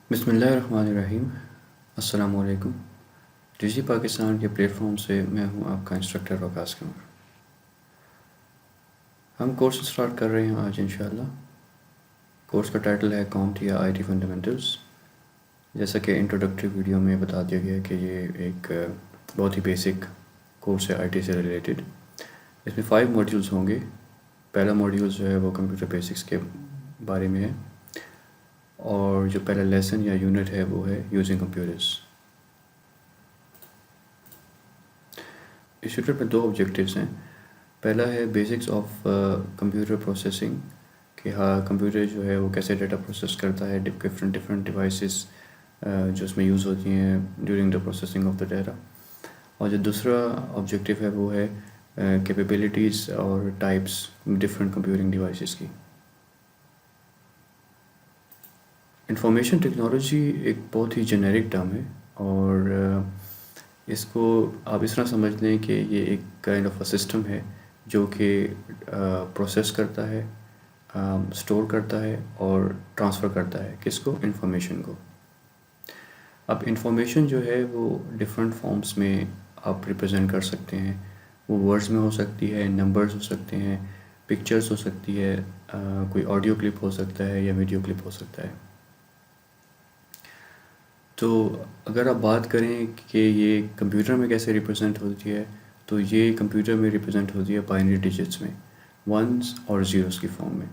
بسم اللہ الرحمن الرحیم۔ السلام علیکم۔ ڈیجی پاکستان کے پلیٹ فارم سے میں ہوں آپ کا انسٹرکٹر وقاص قمر۔ ہم کورس سٹارٹ کر رہے ہیں آج انشاءاللہ۔ کورس کا ٹائٹل ہے کامٹ یا آئی ٹی فنڈامنٹلز۔ جیسا کہ انٹروڈکٹری ویڈیو میں بتا دیا گیا کہ یہ ایک بہت ہی بیسک کورس ہے آئی ٹی سے ریلیٹڈ۔ اس میں 5 موڈیولز ہوں گے۔ پہلا موڈیول جو ہے وہ کمپیوٹر بیسکس کے بارے میں ہے، اور جو پہلا لیسن یا یونٹ ہے وہ ہے یوزنگ کمپیوٹرز۔ اس یونٹ میں 2 آبجیکٹیوز ہیں۔ پہلا ہے بیسکس آف کمپیوٹر پروسیسنگ، کہ ہاں کمپیوٹر جو ہے وہ کیسے ڈیٹا پروسیس کرتا ہے، ڈفرینٹ ڈیوائسز جو اس میں یوز ہوتی ہیں during the processing of the data. اور جو دوسرا آبجیکٹیو ہے وہ ہے کیپیبلٹیز اور ٹائپس ڈفرینٹ کمپیوٹنگ ڈیوائسز کی۔ انفارمیشن ٹیکنالوجی ایک بہت ہی جنیرک ٹرم ہے، اور اس کو آپ اس طرح سمجھ لیں کہ یہ ایک کائنڈ آف اے سسٹم ہے جو کہ پروسیس کرتا ہے، اسٹور کرتا ہے اور ٹرانسفر کرتا ہے کس کو، انفارمیشن کو۔ اب انفارمیشن جو ہے وہ ڈفرینٹ فارمز میں آپ ریپرزینٹ کر سکتے ہیں۔ وہ ورڈز میں ہو سکتی ہے، نمبرز ہو سکتے ہیں، پکچرز ہو سکتی ہے، کوئی آڈیو کلپ ہو سکتا ہے یا ویڈیو کلپ ہو سکتا ہے۔ تو اگر آپ بات کریں کہ یہ کمپیوٹر میں کیسے ریپرزینٹ ہوتی ہے، تو یہ کمپیوٹر میں ریپرزینٹ ہوتی ہے بائنری ڈیجٹس میں، 1s اور 0s کی فارم میں۔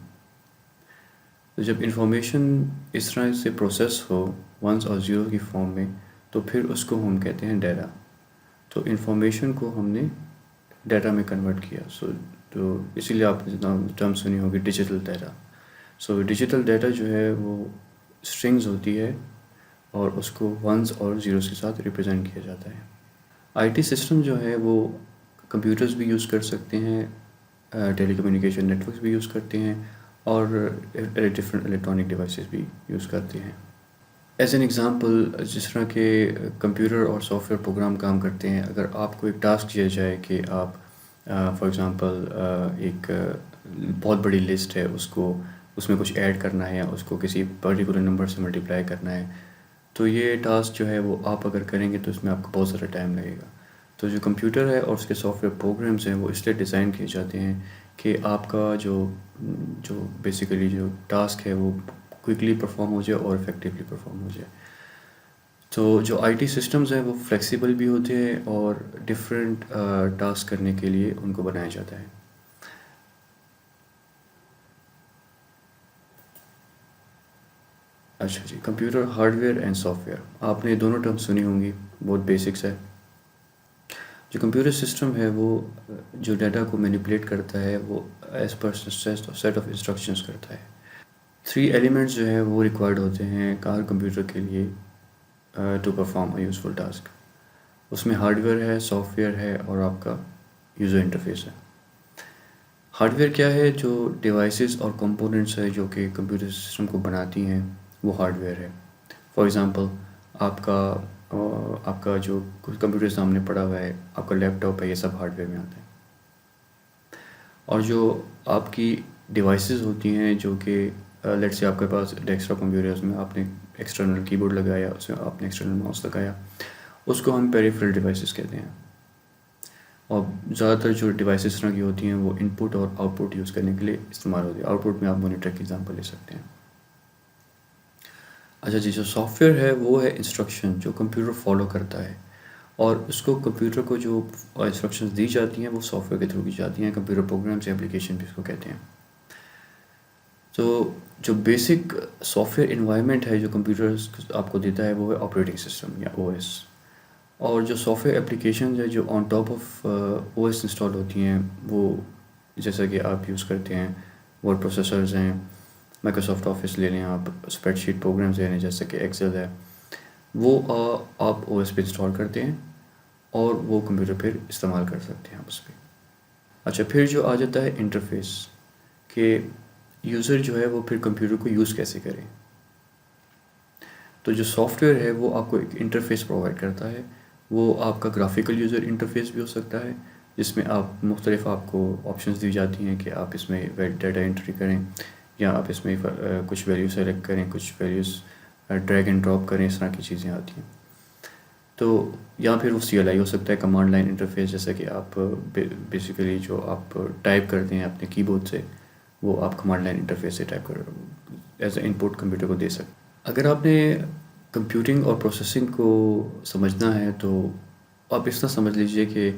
تو جب انفارمیشن اس طرح سے پروسیس ہو 1s اور 0 کی فارم میں، تو پھر اس کو ہم کہتے ہیں ڈیٹا۔ تو انفارمیشن کو ہم نے ڈیٹا میں کنورٹ کیا، تو اسی لیے آپ نے ٹرم سنی ہوگی ڈیجیٹل ڈیٹا۔ سو ڈیجیٹل ڈیٹا جو ہے وہ اسٹرنگز ہوتی ہے، اور اس کو 1s اور 0s کے ساتھ ریپرزینٹ کیا جاتا ہے۔ آئی ٹی سسٹم جو ہے وہ کمپیوٹرز بھی یوز کر سکتے ہیں، ٹیلی کمیونیکیشن نیٹورکس بھی یوز کرتے ہیں، اور ڈفرینٹ الیکٹرانک ڈیوائسز بھی یوز کرتے ہیں۔ ایز این ایگزامپل، جس طرح کہ کمپیوٹر اور سافٹ ویئر پروگرام کام کرتے ہیں، اگر آپ کو ایک ٹاسک دیا جائے کہ آپ فار ایگزامپل ایک بہت بڑی لسٹ ہے، اس میں کچھ ایڈ کرنا ہے، یا اس کو کسی پرٹیکولر نمبر سے ملٹیپلائی کرنا ہے، تو یہ ٹاسک جو ہے وہ آپ اگر کریں گے تو اس میں آپ کو بہت زیادہ ٹائم لگے گا۔ تو جو کمپیوٹر ہے اور اس کے سافٹ ویئر پروگرامز ہیں وہ اس لیے ڈیزائن کیے جاتے ہیں کہ آپ کا جو بیسیکلی جو ٹاسک ہے وہ کوئکلی پرفارم ہو جائے اور افیکٹولی پرفارم ہو جائے۔ تو جو آئی ٹی سسٹمز ہیں وہ فلیکسیبل بھی ہوتے ہیں، اور ڈفرینٹ ٹاسک کرنے کے لیے ان کو بنایا جاتا ہے۔ اچھا جی، computer hardware and software, آپ نے دونوں ٹرم سنی ہوں گی، بہت بیسکس ہے۔ جو کمپیوٹر سسٹم ہے وہ جو ڈیٹا کو مینیپولیٹ کرتا ہے وہ as per set of instructions کرتا ہے۔ 3 ایلیمنٹس جو ہیں وہ ریکوائرڈ ہوتے ہیں ہر کمپیوٹر کے لیے to perform a useful task. اس میں ہارڈ ویئر ہے، سافٹ ویئر ہے، اور آپ کا یوزر انٹرفیس ہے۔ ہارڈ ویئر کیا ہے؟ جو ڈیوائسز اور کمپوننٹس ہے جو کہ کمپیوٹر سسٹم کو بناتی ہیں وہ ہارڈ ویئر ہے۔ فار ایگزامپل، آپ کا جو کمپیوٹر سامنے پڑا ہوا ہے، آپ کا لیپ ٹاپ ہے، یہ سب ہارڈ ویئر میں آتے ہیں۔ اور جو آپ کی ڈیوائسز ہوتی ہیں جو کہ لیٹ سے آپ کے پاس ڈیسکٹاپ کمپیوٹر ہے، اس میں آپ نے ایکسٹرنل کی بورڈ لگایا، اس میں آپ نے ایکسٹرنل ماؤس لگایا، اس کو ہم پیریفرل ڈیوائسز کہتے ہیں۔ اور زیادہ تر جو ڈیوائسز طرح کی ہوتی ہیں وہ ان پٹ اور آؤٹ پٹ یوز کرنے کے لیے استعمال ہوتی ہے۔ آؤٹ پٹ میں آپ مانیٹر کی ایگزامپل لے سکتے ہیں۔ اچھا جی، جو سافٹ ویئر ہے وہ ہے انسٹرکشن جو کمپیوٹر فالو کرتا ہے، اور اس کو کمپیوٹر کو جو انسٹرکشنز دی جاتی ہیں وہ سافٹ ویئر کے تھرو کی جاتی ہیں۔ کمپیوٹر پروگرامس یا اپلیکیشن بھی اس کو کہتے ہیں۔ تو جو بیسک سافٹ ویئر انوائرمنٹ ہے جو کمپیوٹر آپ کو دیتا ہے وہ ہے آپریٹنگ سسٹم یا او ایس۔ اور جو سافٹ ویئر اپلیکیشنز ہیں جو on top of O S install ہوتی ہیں، وہ جیسا کہ آپ یوز کرتے ہیں ورڈ پروسیسرز ہیں، مائیکروسافٹ آفس لے لیں آپ، اسپریڈ شیٹ پروگرامز لے لیں جیسے کہ ایکسل ہے، وہ آپ او ایس پہ انسٹال کرتے ہیں اور وہ کمپیوٹر پہ استعمال کر سکتے ہیں آپ اس پہ۔ اچھا، پھر جو آ جاتا ہے انٹرفیس، کہ یوزر جو ہے وہ پھر کمپیوٹر کو یوز کیسے کرے۔ تو جو سافٹ ویئر ہے وہ آپ کو ایک انٹرفیس پرووائڈ کرتا ہے۔ وہ آپ کا گرافیکل یوزر انٹرفیس بھی ہو سکتا ہے، جس میں مختلف آپ کو آپشنز دی جاتی ہیں کہ آپ اس میں ڈیٹا انٹری کریں، یا آپ اس میں کچھ ویلیو سیلیکٹ کریں، کچھ ویلیوز ڈریگ اینڈ ڈراپ کریں، اس طرح کی چیزیں آتی ہیں. تو یا پھر وہ CLI ہو سکتا ہے، کمانڈ لائن انٹرفیس، جیسا کہ آپ بیسیکلی جو آپ ٹائپ کرتے ہیں اپنے کی بورڈ سے، وہ آپ کمانڈ لائن انٹرفیس سے ٹائپ کر as a in put computer کو دے سکتے. اگر آپ نے کمپیوٹنگ اور پروسیسنگ کو سمجھنا ہے تو آپ اس طرح سمجھ لیجئے کہ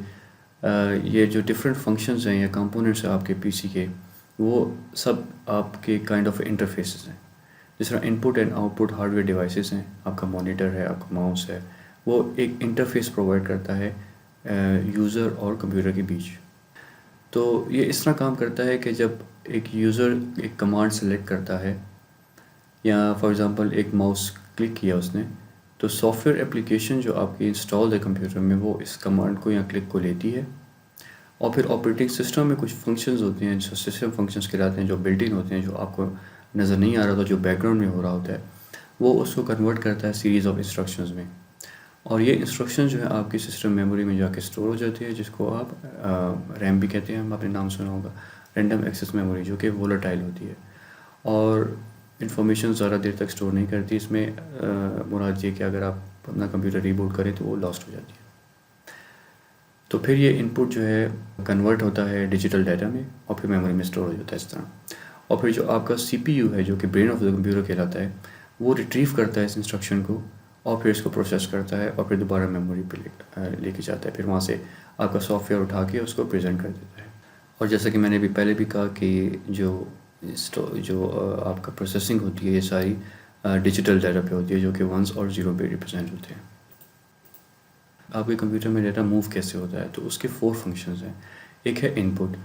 یہ جو ڈفرینٹ فنکشنز ہیں یا کمپوننٹس ہیں آپ کے PC کے، وہ سب آپ کے کائنڈ آف انٹرفیسز ہیں. جس طرح input and output hardware devices ہیں، آپ کا مانیٹر ہے، آپ کا ماؤس ہے، وہ ایک انٹرفیس پرووائڈ کرتا ہے یوزر اور کمپیوٹر کے بیچ. تو یہ اس طرح کام کرتا ہے کہ جب ایک یوزر ایک کمانڈ سلیکٹ کرتا ہے، یا فار ایگزامپل ایک ماؤس کلک کیا اس نے، تو سافٹ ویئر اپلیکیشن جو آپ کی انسٹالڈ ہے کمپیوٹر میں، وہ اس کمانڈ کو یا کلک کو لیتی ہے، اور پھر آپریٹنگ سسٹم میں کچھ فنکشنز ہوتے ہیں جو سسٹم فنکشنز کہلاتے ہیں، جو بلٹ ان ہوتے ہیں، جو آپ کو نظر نہیں آ رہا تھا، جو بیک گراؤنڈ میں ہو رہا ہوتا ہے، وہ اس کو کنورٹ کرتا ہے سیریز آف انسٹرکشنز میں. اور یہ انسٹرکشن جو ہے آپ کی سسٹم میموری میں جا کے اسٹور ہو جاتی ہے، جس کو آپ ریم بھی کہتے ہیں، ہم آپ نے نام سنا ہوگا، رینڈم ایکسیس میموری، جو کہ وولٹائل ہوتی ہے اور انفارمیشن زیادہ دیر تک اسٹور نہیں کرتی. اس میں مراد یہ کہ اگر آپ اپنا کمپیوٹر ریبوٹ کریں تو وہ لاسٹ ہو جاتی ہے. تو پھر یہ ان پٹ جو ہے کنورٹ ہوتا ہے ڈیجیٹل ڈیٹا میں، اور پھر میموری میں اسٹور ہو جاتا ہے اس طرح. اور پھر جو آپ کا CPU ہے، جو کہ برین آف دا کمپیوٹر کہلاتا ہے، وہ ریٹریو کرتا ہے اس انسٹرکشن کو، اور پھر اس کو پروسیس کرتا ہے، اور پھر دوبارہ میموری پہ لے کے جاتا ہے. پھر وہاں سے آپ کا سافٹ ویئر اٹھا کے اس کو پریزنٹ کر دیتا ہے. اور جیسا کہ میں نے ابھی پہلے بھی کہا کہ جو آپ کا پروسیسنگ ہوتی ہے، یہ ساری ڈیجیٹل ڈیٹا پہ ہوتی ہے، جو کہ 1 اور 0 پہ ریپرزینٹ ہوتے ہیں. آپ کے کمپیوٹر میں ڈیٹا موو کیسے ہوتا ہے؟ تو اس کے 4 فنکشنز ہیں. ایک ہے ان پٹ.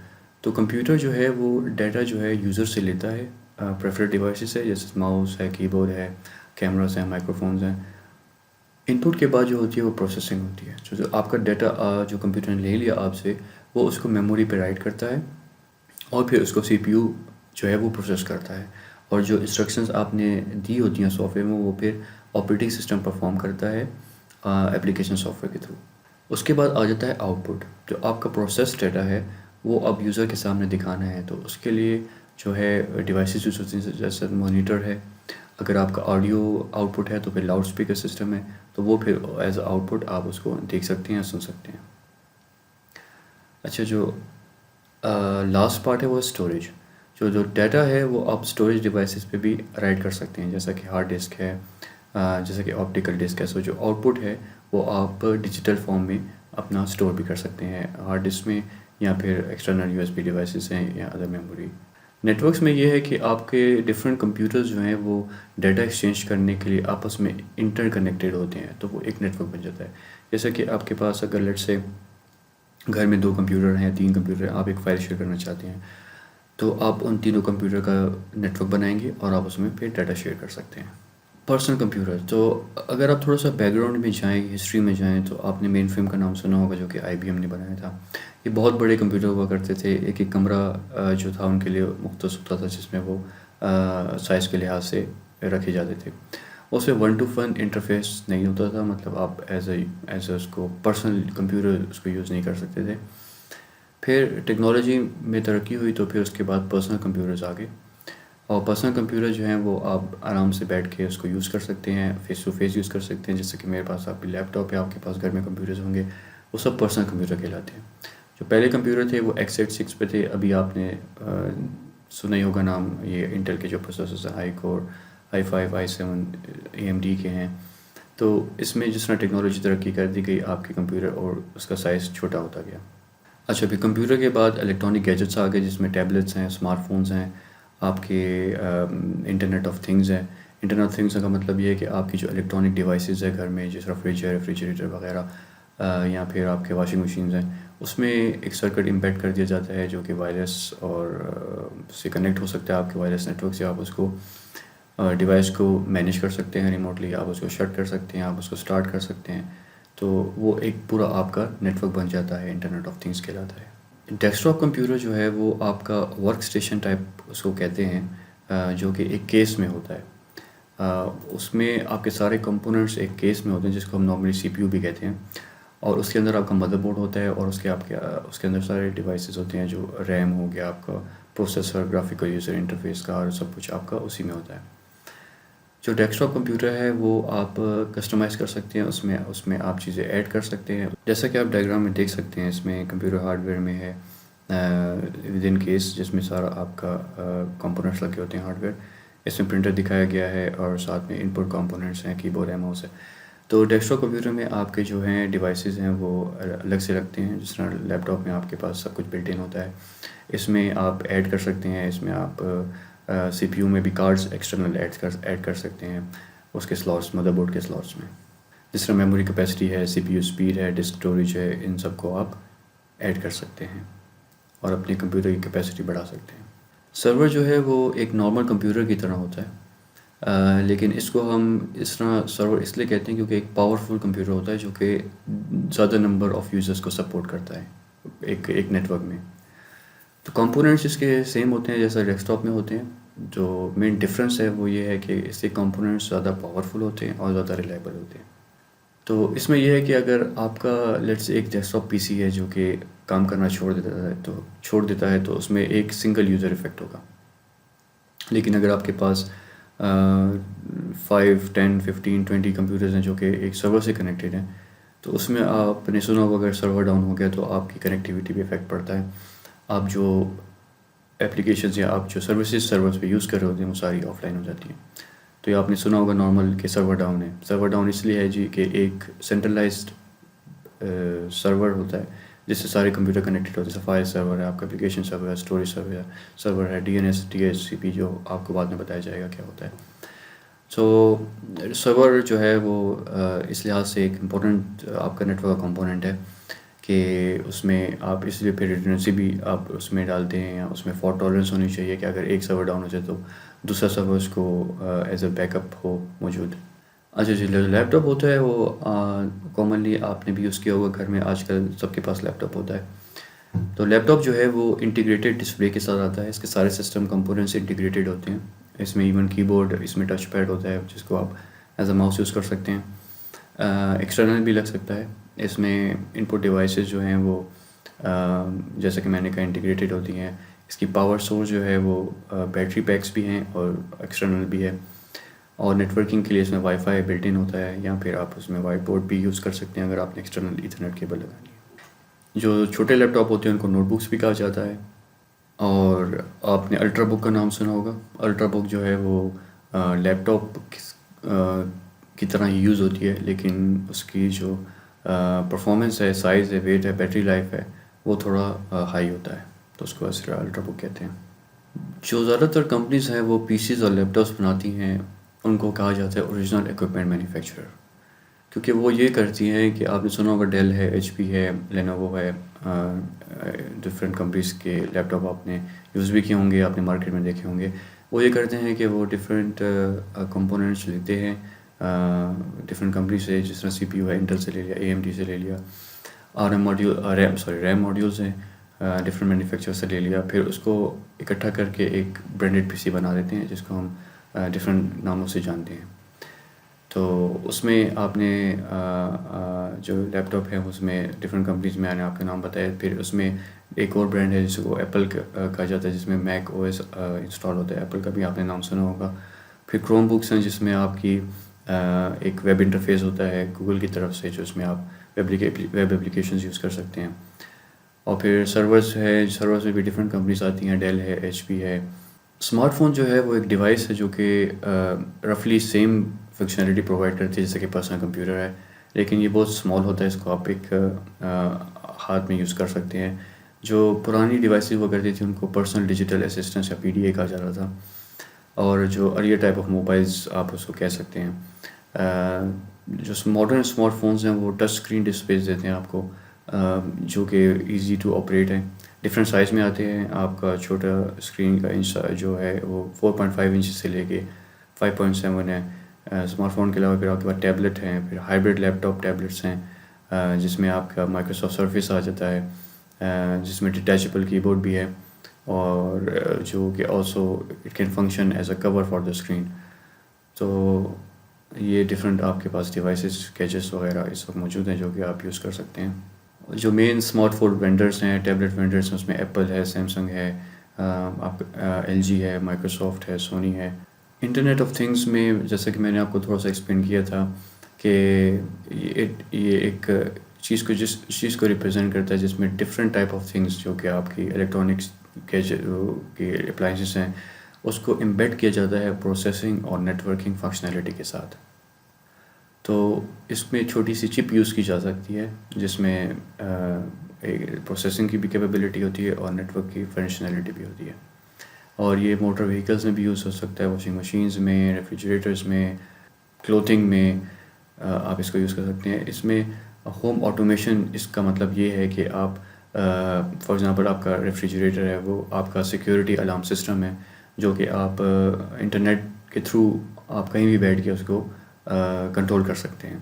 تو کمپیوٹر جو ہے وہ ڈیٹا جو ہے یوزر سے لیتا ہے، پریفرڈ ڈیوائسز ہے، جیسے ماؤس ہے، کی بورڈ ہے، کیمراز ہیں، مائکرو فونز ہیں. ان پٹ کے بعد جو ہوتی ہے وہ پروسیسنگ ہوتی ہے. جو آپ کا ڈیٹا جو کمپیوٹر نے لے لیا آپ سے، وہ اس کو میموری پہ رائٹ کرتا ہے، اور پھر اس کو CPU جو ہے وہ پروسیس کرتا ہے. اور جو انسٹرکشنز آپ نے دی ہوتی ہیں سافٹ ویئر میں، وہ پھر آپریٹنگ سسٹم پرفارم کرتا ہے اپلیکیشن سافٹ ویئر کے تھرو. اس کے بعد آ جاتا ہے آؤٹ پٹ. جو آپ کا پروسیس ڈیٹا ہے وہ اب یوزر کے سامنے دکھانا ہے. تو اس کے لیے جو ہے ڈیوائسز یوز ہوتی ہیں، جیسے مانیٹر ہے. اگر آپ کا آڈیو آؤٹ پٹ ہے تو پھر لاؤڈ اسپیکر سسٹم ہے، تو وہ پھر ایز اے آؤٹ پٹ آپ اس کو دیکھ سکتے ہیں، سن سکتے ہیں. اچھا، جو لاسٹ پارٹ ہے وہ اسٹوریج. جو ڈیٹا ہے وہ آپ اسٹوریج ڈیوائسز پہ بھی رائٹ کر سکتے ہیں، جیسا کہ ہارڈ ڈسک ہے، جیسا کہ آپٹیکل ڈسک ہے. سو جو آؤٹ پٹ ہے وہ آپ ڈیجیٹل فارم میں اپنا اسٹور بھی کر سکتے ہیں ہارڈ ڈسک میں، یا پھر ایکسٹرنل USB ڈیوائسز ہیں، یا ادر میموری. نیٹورکس میں یہ ہے کہ آپ کے ڈفرینٹ کمپیوٹرز جو ہیں وہ ڈیٹا ایکسچینج کرنے کے لیے آپس میں انٹر کنیکٹیڈ ہوتے ہیں، تو وہ ایک نیٹ ورک بن جاتا ہے. جیسا کہ آپ کے پاس اگر لیٹ سے گھر میں 2 کمپیوٹر ہیں، 3 کمپیوٹر ہیں، آپ ایک فائل شیئر کرنا چاہتے ہیں، تو آپ ان تینوں کمپیوٹر کا نیٹ ورک بنائیں گے، اور آپ اس میں پھر ڈیٹا شیئر کر سکتے ہیں. Personal computer. تو اگر آپ تھوڑا سا بیک گراؤنڈ میں جائیں، ہسٹری میں جائیں، تو آپ نے مین فریم کا نام سنا ہوگا، جو کہ IBM نے بنایا تھا. یہ بہت بڑے کمپیوٹر ہوا کرتے تھے. ایک کمرہ جو تھا ان کے لیے مختص ہوتا تھا، جس میں وہ سائز کے لحاظ سے رکھے جاتے تھے. اس میں 1 to 1 انٹرفیس نہیں ہوتا تھا، مطلب آپ ایز اے اس کو پرسنل کمپیوٹر اس کو یوز نہیں کر سکتے تھے. پھر ٹیکنالوجی میں ترقی ہوئی، تو پھر اس کے بعد پرسنل کمپیوٹرز آ گئے. اور پرسنل کمپیوٹر جو ہیں وہ آپ آرام سے بیٹھ کے اس کو یوز کر سکتے ہیں، فیس ٹو فیس یوز کر سکتے ہیں. جیسے کہ میرے پاس آپ کی لیپ ٹاپ ہے، آپ کے پاس گھر میں کمپیوٹرز ہوں گے، وہ سب پرسنل کمپیوٹر کہلاتے ہیں. جو پہلے کمپیوٹر تھے وہ x86 پہ تھے. ابھی آپ نے سنا ہی ہوگا نام، یہ انٹل کے جو پروسیسرز ہیں، i-Core، i5، i7 AMD کے ہیں. تو اس میں جس طرح ٹیکنالوجی ترقی کر دی گئی، آپ کے کمپیوٹر اور اس کا سائز چھوٹا ہوتا گیا. اچھا، پھر کمپیوٹر کے بعد الیکٹرانک گیجٹس آ گئے، جس میں ٹیبلٹس ہیں، اسمارٹ فونز ہیں، آپ کے انٹرنیٹ آف تھنگز ہے. انٹرنیٹ آف تھنگز کا مطلب یہ ہے کہ آپ کی جو الیکٹرانک ڈیوائسز ہے گھر میں، جس طرح فریج ہے، ریفریجریٹر وغیرہ، یا پھر آپ کے واشنگ مشینز ہیں، اس میں ایک سرکٹ امبیڈ کر دیا جاتا ہے، جو کہ وائرلیس اور سے کنیکٹ ہو سکتا ہے آپ کے وائرلیس نیٹ ورک سے. آپ اس کو ڈیوائس کو مینیج کر سکتے ہیں ریموٹلی، آپ اس کو شٹ کر سکتے ہیں، آپ اس کو اسٹارٹ کر سکتے ہیں. تو وہ ایک پورا آپ کا نیٹ ورک بن جاتا ہے، انٹرنیٹ آف تھنگس کہلاتا ہے. ڈیسک ٹاپ کمپیوٹر جو ہے وہ آپ کا ورک اسٹیشن ٹائپ اس کو کہتے ہیں، جو کہ ایک کیس میں ہوتا ہے. اس میں آپ کے سارے کمپوننٹس ایک کیس میں ہوتے ہیں، جس کو ہم نارملی CPU بھی کہتے ہیں. اور اس کے اندر آپ کا مدر بورڈ ہوتا ہے، اور اس کے اندر سارے ڈیوائسز ہوتے ہیں، جو ریم ہو گیا آپ کا، پروسیسر، گرافیکل یوزر انٹرفیس کا، اور سب کچھ آپ کا اسی میں ہوتا ہے. جو ڈیسک ٹاپ کمپیوٹر ہے وہ آپ کسٹمائز کر سکتے ہیں، اس میں آپ چیزیں ایڈ کر سکتے ہیں، جیسا کہ آپ ڈائیگرام میں دیکھ سکتے ہیں. اس میں کمپیوٹر ہارڈ ویئر میں ہے ود ان کیس، جس میں سارا آپ کا کمپوننٹس لگے ہوتے ہیں ہارڈ ویئر. اس میں پرنٹر دکھایا گیا ہے اور ساتھ میں ان پٹ کمپوننٹس ہیں، کی بورڈ ہے، ماؤس ہے. تو ڈیسک ٹاپ کمپیوٹر میں آپ کے جو ہیں ڈیوائسز ہیں وہ الگ سے رکھتے ہیں، جس طرح لیپ ٹاپ میں آپ کے پاس سب کچھ بلٹ ان ہوتا ہے. اس میں آپ ایڈ کر سکتے ہیں، اس میں آپ سی پی یو میں بھی کارڈز ایکسٹرنل ایڈ کر سکتے ہیں اس کے سلاٹس، مدر بورڈ کے سلاٹس میں. جس طرح میموری کیپیسٹی ہے، سی پی یو اسپیڈ ہے، ڈسک اسٹوریج ہے، ان سب کو آپ ایڈ کر سکتے ہیں اور اپنے کمپیوٹر کی کیپیسٹی بڑھا سکتے ہیں. سرور جو ہے وہ ایک نارمل کمپیوٹر کی طرح ہوتا ہے، لیکن اس کو ہم اس طرح سرور اس لیے کہتے ہیں کیونکہ ایک پاورفل کمپیوٹر ہوتا ہے جو کہ زیادہ نمبر آف یوزرس کو سپورٹ کرتا ہے ایک نیٹ ورک میں. تو کمپوننٹس اس کے سیم ہوتے ہیں جیسا ڈیسک ٹاپ میں ہوتے ہیں. جو مین ڈفرینس ہے وہ یہ ہے کہ اس کے کمپوننٹس زیادہ پاورفل ہوتے ہیں اور زیادہ ریلائبل ہوتے ہیں. تو اس میں یہ ہے کہ اگر آپ کا لیٹس ایک ڈیسک ٹاپ پی سی ہے جو کہ کام کرنا چھوڑ دیتا ہے تو اس میں ایک سنگل یوزر افیکٹ ہوگا. لیکن اگر آپ کے پاس 5 10 15 20 کمپیوٹرز ہیں جو کہ ایک سرور سے کنیکٹیڈ ہیں، تو اس میں آپ نے سنا ہوگا اگر سرور ڈاؤن ہو گیا تو آپ کی کنیکٹیوٹی پہ افیکٹ پڑتا ہے. آپ جو اپلیکیشنز یا آپ جو سروسز سرورز پہ یوز کر رہے ہوتے ہیں وہ ساری آف لائن ہو جاتی ہیں. تو یہ آپ نے سنا ہوگا نارمل کہ سرور ڈاؤن ہے. سرور ڈاؤن اس لیے ہے جی کہ ایک سینٹرلائزڈ سرور ہوتا ہے جس سے سارے کمپیوٹر کنیکٹیڈ ہوتے ہیں. جیسے فائل سرور ہے، آپ کا اپلیکیشن سرور ہے، اسٹوریج سرور ہے، D N S T S C P, جو آپ کو بعد میں بتایا جائے گا کیا ہوتا ہے. سو سرور جو ہے وہ اس لحاظ سے ایک امپورٹنٹ آپ کا نیٹ ورک کا کمپوننٹ ہے کہ اس میں آپ اس لیے پھر ریڈنڈنسی بھی آپ اس میں ڈالتے ہیں، یا اس میں فالٹ ٹالرنس ہونی چاہیے کہ اگر ایک سرور ڈاؤن ہو جائے تو دوسرا سرور اس کو ایز اے بیک اپ ہو موجود. اچھا جی، لیپ ٹاپ ہوتا ہے وہ کامنلی آپ نے بھی یوز کیا ہوگا گھر میں، آج کل سب کے پاس لیپ ٹاپ ہوتا ہے. تو لیپ ٹاپ جو ہے وہ انٹیگریٹڈ ڈسپلے کے ساتھ آتا ہے. اس کے سارے سسٹم کمپوننٹس انٹیگریٹڈ ہوتے ہیں. اس میں ایون کی بورڈ، اس میں ٹچ پیڈ ہوتا ہے جس کو آپ ایز اے ماؤس یوز کر سکتے ہیں. ایکسٹرنل بھی لگ سکتا ہے. اس میں ان پٹ ڈیوائسز جو ہیں وہ جیسا کہ میں نے کہا انٹیگریٹڈ ہوتی ہیں. اس کی پاور سورس جو ہے وہ بیٹری پیکس بھی ہیں اور ایکسٹرنل بھی ہے. اور نیٹ ورکنگ کے لیے اس میں وائی فائی بلٹ ان ہوتا ہے، یا پھر آپ اس میں وائٹ بورڈ بھی یوز کر سکتے ہیں اگر آپ نے ایکسٹرنل ایتھرنیٹ کیبل لگانی ہے. جو چھوٹے لیپ ٹاپ ہوتے ہیں ان کو نوٹ بکس بھی کہا جاتا ہے. اور آپ نے الٹرا بک کا نام سنا ہوگا. الٹرا بک جو ہے وہ لیپ ٹاپ کی طرح ہی یوز ہوتی ہے، لیکن اس کی جو پرفارمنس ہے، سائز ہے، ویٹ ہے، بیٹری لائف ہے، وہ تھوڑا ہائی ہوتا ہے. تو اس کو اس طرح الٹرا بک کہتے ہیں. جو زیادہ تر کمپنیز ہیں وہ پی سیز اور لیپ ٹاپس بناتی ہیں، ان کو کہا جاتا ہے اوریجنل ایکوپمنٹ مینوفیکچرر، کیونکہ وہ یہ کرتی ہیں کہ آپ نے سنا ہوگا ڈیل ہے، ایچ پی ہے، لینووو ہے، ڈفرینٹ کمپنیز کے لیپ ٹاپ آپ نے یوز بھی کیے ہوں گے، آپ نے مارکیٹ میں دیکھے ہوں گے. وہ یہ کرتے ہیں کہ وہ ڈفرینٹ کمپوننٹس لیتے ہیں ڈفرینٹ کمپنی سے، جس طرح سی پی یو ہے انٹل سے لے لیا، اے ایم ڈی سے لے لیا، آر ایم ریم ماڈیولز ہیں ڈفرینٹ مینوفیکچر سے لے لیا. پھر اس کو اکٹھا کر کے ایک برانڈیڈ پی سی بنا دیتے ہیں جس کو ہم ڈفرینٹ ناموں سے جانتے ہیں. تو اس میں آپ نے جو لیپ ٹاپ ہے اس میں ڈفرینٹ کمپنیز میں نے آپ کے نام بتایا. پھر اس میں ایک اور برانڈ ہے جس کو ایپل کہا جاتا ہے، جس میں میک او ایس انسٹال ہوتا ہے. ایپل کا بھی آپ نے نام سنا ہوگا. پھر کروم بکس ہیں جس میں آپ کی ایک ویب انٹرفیس ہوتا ہے گوگل کی طرف سے، جو اس میں آپ ویب اپلیکیشنز یوز کر سکتے ہیں. اور پھر سرورز ہے، سرورز میں بھی ڈفرینٹ کمپنیز آتی ہیں، ڈیل ہے، ایچ پی ہے. اسمارٹ فون جو ہے وہ ایک ڈیوائس ہے جو کہ رفلی سیم فنکشنلٹی پرووائڈ کرتی ہے جیسے کہ پرسنل کمپیوٹر ہے، لیکن یہ بہت اسمال ہوتا ہے. اس کو آپ ایک ہاتھ میں یوز کر سکتے ہیں. جو پرانی ڈیوائسز ہوا کرتی تھی ان کو پرسنل ڈیجیٹل اسسٹنس یا پی ڈی اے کہا جا رہا تھا. اور جو ارلیئر ٹائپ آف موبائلز آپ اس کو کہہ سکتے ہیں. جو ماڈرن اسمارٹ فونز ہیں وہ ٹچ اسکرین ڈسپلیز دیتے ہیں آپ کو، جو کہ ایزی ٹو آپریٹ ہیں. ڈفرینٹ سائز میں آتے ہیں. آپ کا چھوٹا اسکرین کا انچ جو ہے وہ 4.5 انچ سے لے کے 5.7 ہے. اسمارٹ فون کے علاوہ پھر آپ کے پاس ٹیبلٹ ہیں، پھر ہائبرڈ لیپ ٹاپ ٹیبلٹس ہیں جس میں آپ کا مائکروسافٹ سرفیس آ جاتا ہے، جس میں ڈیٹیچبل کی بورڈ بھی ہے، اور جو کہ also it can function as a core for the screen. تو یہ ڈفرینٹ آپ کے پاس ڈیوائسز گیجٹس وغیرہ اس وقت موجود ہیں جو کہ آپ یوز کر سکتے ہیں. جو مین اسمارٹ فون وینڈرس ہیں، ٹیبلٹ وینڈرس ہیں، اس میں ایپل ہے، سیمسنگ ہے، آپ ایل جی ہے، مائکروسافٹ ہے، سونی ہے. انٹرنیٹ آف تھنگس میں جیسا کہ میں نے آپ کو تھوڑا سا ایکسپلین کیا تھا کہ یہ ایک چیز کو جس چیز کو ریپرزینٹ کرتا ہے جس میں ڈفرینٹ ٹائپ آف تھنگس جو کہ آپ کی الیکٹرانکس کے اپلائنسز ہیں اس کو امبیڈ کیا جاتا ہے پروسیسنگ اور نیٹ ورکنگ فنکشنالٹی کے ساتھ. تو اس میں چھوٹی سی چپ یوز کی جا سکتی ہے جس میں پروسیسنگ کی بھی کیپیبلٹی ہوتی ہے اور نیٹ ورک کی فنکشنالٹی بھی ہوتی ہے. اور یہ موٹر وہیکلز میں بھی یوز ہو سکتا ہے، واشنگ مشینز میں، ریفریجریٹرز میں، کلوتھنگ میں آپ اس کو یوز کر سکتے ہیں. اس میں ہوم آٹومیشن اس کا مطلب یہ ہے کہ آپ فار ایگزامپل آپ کا ریفریجریٹر ہے وہ آپ کا سیکیورٹی الارم سسٹم ہے جو کہ آپ انٹرنیٹ کے تھرو آپ کہیں بھی بیٹھ کے اس کو کنٹرول کر سکتے ہیں.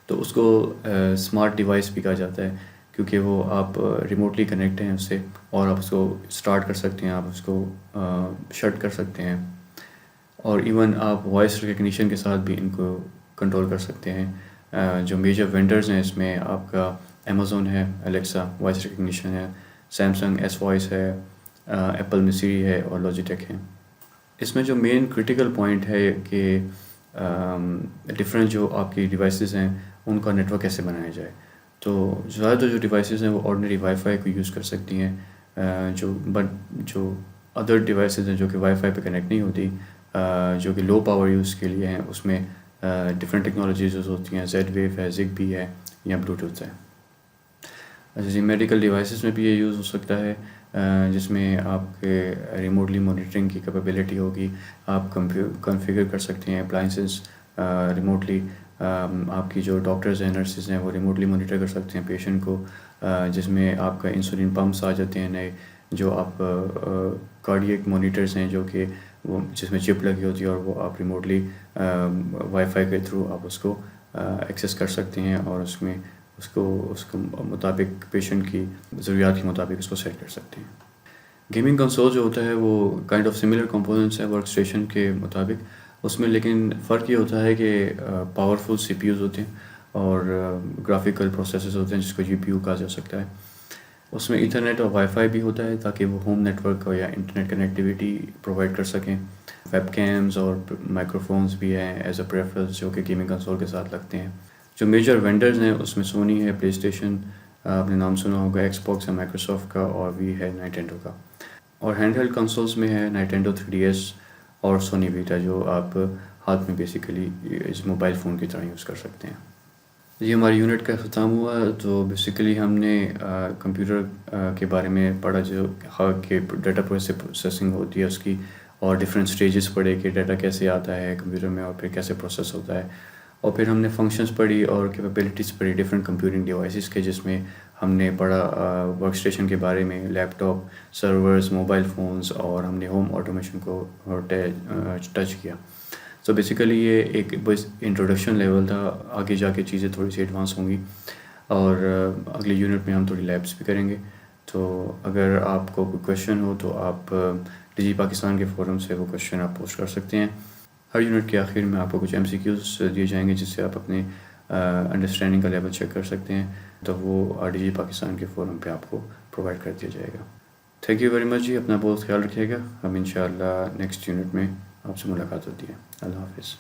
تو اس کو اسمارٹ ڈیوائس بھی کہا جاتا ہے کیونکہ وہ آپ ریموٹلی کنیکٹ ہیں اس سے اور آپ اس کو اسٹارٹ کر سکتے ہیں، آپ اس کو شٹ کر سکتے ہیں اور ایون آپ وائس ریکگنیشن کے ساتھ بھی ان کو کنٹرول کر سکتے ہیں. جو میجر وینڈرز ہیں اس میں آپ کا امیزون ہے، الیکسا وائس ریکگنیشن ہے، سیمسنگ ایس وائس ہے، ایپل میں سری ہے اور لاجیٹیک ہے. اس میں جو مین کرٹیکل پوائنٹ ہے کہ ڈفرینٹ جو آپ کی ڈیوائسز ہیں ان کا نیٹ ورک کیسے بنایا جائے. تو زیادہ تر جو ڈیوائسز ہیں وہ آرڈنری وائی فائی کو یوز کر سکتی ہیں، جو ادر ڈیوائسز ہیں جو کہ وائی فائی پہ کنیکٹ نہیں ہوتی، جو کہ لو پاور یوز کے لیے ہیں، اس میں ڈفرینٹ ٹیکنالوجیز یوز ہوتی ہیں، زیڈ ویو ہے، زگ بی ہے یا بلوٹوتھ ہے. اچھا جی، میڈیکل ڈیوائسز میں بھی یہ یوز ہو سکتا ہے جس میں آپ کے ریموٹلی مانیٹرنگ کی کیپیبلٹی ہوگی. آپ کنفیگر کر سکتے ہیں اپلائنسز ریموٹلی. آپ کی جو ڈاکٹرز ہیں، نرسز ہیں، وہ ریموٹلی مانیٹر کر سکتے ہیں پیشنٹ کو، جس میں آپ کا انسولین پمپس آ جاتے ہیں نئے، جو آپ کارڈیک مانیٹرز ہیں جو کہ وہ جس میں چپ لگی ہوتی ہے اور وہ آپ ریموٹلی وائی فائی کے تھرو آپ اس کو ایکسیس کر سکتے ہیں اور اس میں اس کو مطابق پیشنٹ کی ضروریات کے مطابق اس کو سیٹ کر سکتے ہیں. گیمنگ کنسول جو ہوتا ہے وہ کائنڈ آف سملر کمپوننٹس ہے ورک اسٹیشن کے مطابق. اس میں لیکن فرق یہ ہوتا ہے کہ پاورفل سی پی یوز ہوتے ہیں اور گرافیکل پروسیسرز ہوتے ہیں جس کو جی پی یو کہا جا سکتا ہے. اس میں ایتھرنیٹ اور وائی فائی بھی ہوتا ہے تاکہ وہ ہوم نیٹ ورک یا انٹرنیٹ کنیکٹیویٹی پرووائڈ کر سکیں. ویب کیمز اور مائکرو فونز بھی ہیں ایز اے پریفرنس جو کہ گیمنگ کنسول کے ساتھ لگتے ہیں. جو میجر وینڈرز ہیں اس میں سونی ہے، پلے اسٹیشن آپ نے نام سنا ہوگا، ایکس باکس ہے مائیکروسافٹ کا، اور وی ہے نائنٹینڈو کا. اور ہینڈ ہیلڈ کنسولز میں ہے نائنٹینڈو 3DS اور سونی ویٹا جو آپ ہاتھ میں بیسیکلی اس موبائل فون کی طرح یوز کر سکتے ہیں. یہ ہماری یونٹ کا اختتام ہوا. تو بیسیکلی ہم نے کمپیوٹر کے بارے میں پڑھا جو کہ ڈیٹا پروسیسنگ ہوتی ہے اس کی، اور ڈفرینٹ اسٹیجز پڑھے کہ ڈیٹا کیسے آتا ہے کمپیوٹر میں اور پھر کیسے پروسیس ہوتا ہے. اور پھر ہم نے فنکشنز پڑھی اور کیپیبلٹیز پڑھی ڈفرینٹ کمپیوٹنگ ڈیوائسز کے، جس میں ہم نے پڑھا ورک اسٹیشن کے بارے میں، لیپ ٹاپ، سرورز، موبائل فونز، اور ہم نے ہوم آٹومیشن کو ٹچ کیا. سو بیسیکلی یہ ایک بس انٹروڈکشن لیول تھا. آگے جا کے چیزیں تھوڑی سی ایڈوانس ہوں گی اور اگلی یونٹ میں ہم تھوڑی لیبس بھی کریں گے. تو اگر آپ کو کوئی کویشچن ہو تو آپ ڈیجی پاکستان کے فورم سے وہ کویشچن آپ پوسٹ کر سکتے ہیں. ہر یونٹ کے آخر میں آپ کو کچھ MCQs دیے جائیں گے جس سے آپ اپنے انڈرسٹینڈنگ کا لیول چیک کر سکتے ہیں. تو وہ ڈیجی پاکستان کے فورم پہ آپ کو پرووائڈ کر دیا جائے گا. تھینک یو ویری مچ جی، اپنا بہت خیال رکھیے گا. ہم انشاءاللہ نیکسٹ یونٹ میں آپ سے ملاقات ہوتی ہے. اللہ حافظ.